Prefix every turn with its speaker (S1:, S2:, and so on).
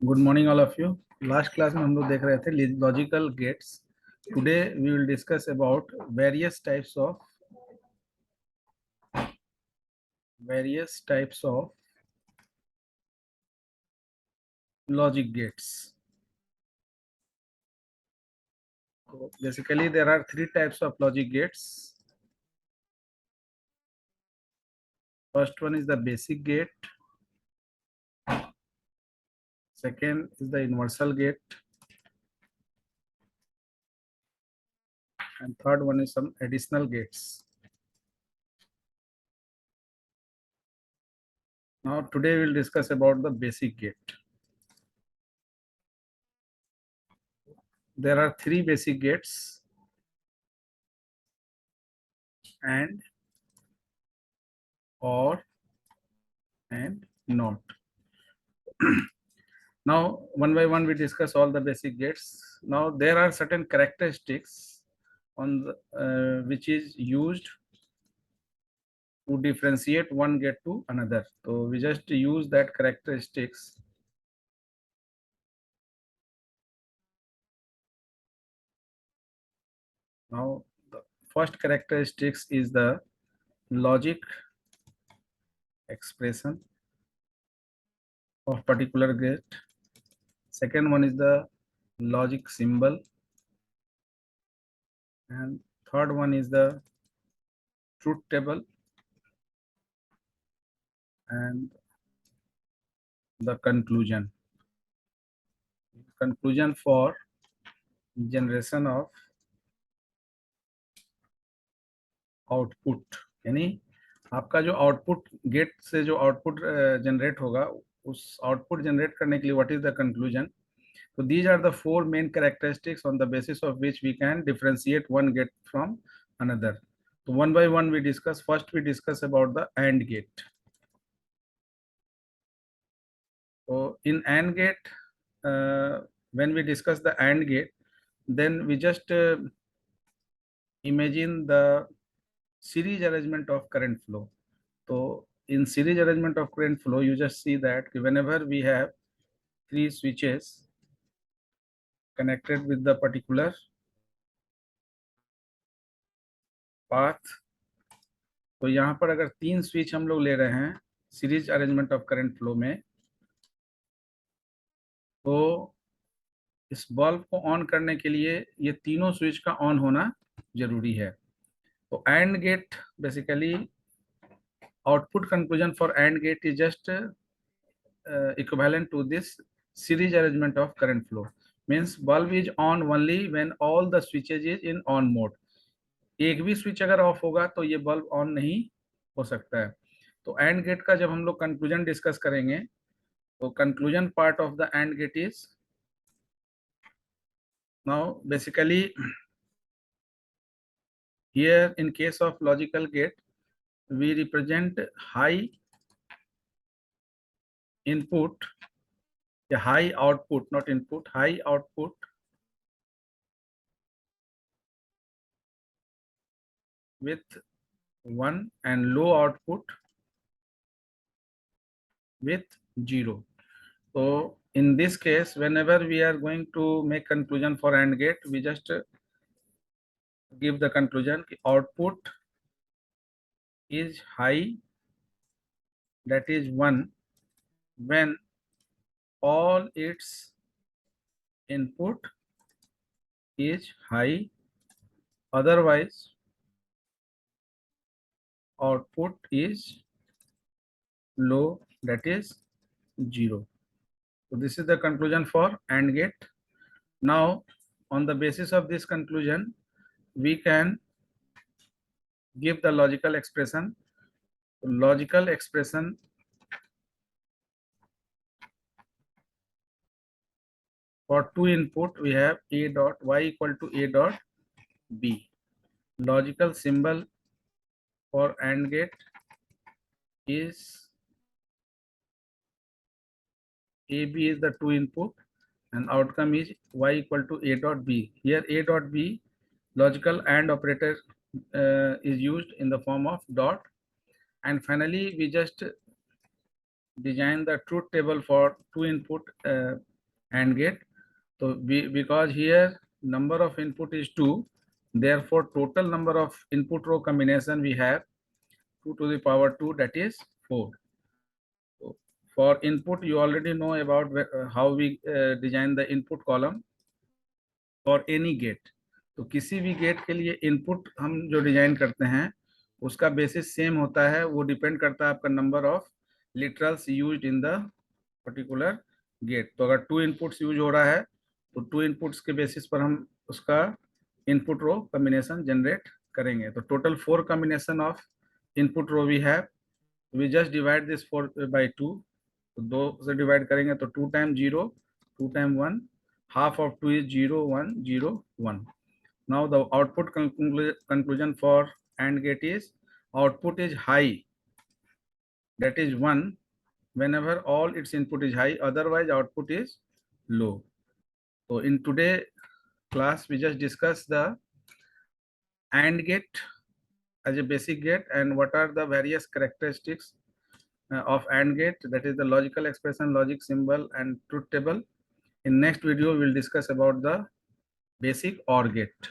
S1: Good morning all of you. Last class में हम लोग देख रहे थे logical gates. Today we will discuss about various types of logic gates. So basically there are three types of logic gates. First one is the basic gate, second is the universal gate, and third one is some additional gates. Now today we will discuss about the basic gate. There are three basic gates: and, or, and not. Now one by one we discuss all the basic gates. Now there are certain characteristics on the, which is used to differentiate one gate to another. So we just use that characteristics. Now the first characteristics is the logic expression of particular gate. Second one is the logic symbol, and third one is the truth table, and the conclusion for generation of output. यानी आपका जो output gate से जो output generate होगा, उस output generate करने के लिए what is the conclusion. So these are the four main characteristics on the basis of which we can differentiate one gate from another. So one by one we discuss. First we discuss about the AND gate. So in AND gate, when we discuss the AND gate, then we just imagine the series arrangement of current flow. So in series arrangement of current flow, you just see that whenever we have three switches connected with the particular path, तो यहाँ पर अगर तीन switch हम लोग ले रहे हैं series arrangement of current flow में, तो इस बल्ब को ऑन करने के लिए ये तीनों स्विच का ऑन होना जरूरी है। तो and gate basically output conclusion for and gate is just equivalent to this series arrangement of current flow. Means bulb is on only when all the switches is in on mode. एक भी switch अगर of होगा तो ये bulb on नहीं हो सकता है। तो एंड गेट का जब हम लोग कंक्लूजन डिस्कस करेंगे, तो conclusion part of the and gate is now basically here in case of logical gate we represent high input, a high output, not input, high output with 1 and low output with 0. So in this case, whenever we are going to make conclusion for AND gate, we just give the conclusion output is high, that is 1, when all its input is high, otherwise output is low, that is 0. So this is the conclusion for AND gate. Now on the basis of this conclusion, we can give the logical expression. Logical expression for two input, we have a dot y equal to a dot b. Logical symbol for AND gate is ab is the two input and outcome is y equal to a dot b. Here a dot b logical AND operator is used in the form of dot. And finally we just design the truth table for two input AND gate. So because here number of input is 2, therefore total number of input row combination we have 2 to the power 2, that is 4. So for input you already know about how we design the input column for any gate. तो किसी भी gate के लिए input हम जो design करते हैं उसका बेसिस सेम होता है, वो डिपेंड करता है आपका number of literals used in the particular gate. तो अगर 2 इनपुट्स यूज हो रहा है तो 2 इनपुट्स के बेसिस पर हम उसका इनपुट रो कॉम्बिनेशन जनरेट करेंगे. तो total 4 combination of input row we have. We just divide this 4 by 2. तो 2 से डिवाइड करेंगे तो 2 time 0, 2 time 1, half of 2 is 0 1 0 1. Now the output conclusion for AND gate is output is high, that is 1, whenever all its input is high, otherwise output is low. So in today class we just discussed the AND gate as a basic gate and what are the various characteristics of AND gate, that is the logical expression, logic symbol and truth table. In next video we will discuss about the basic OR gate.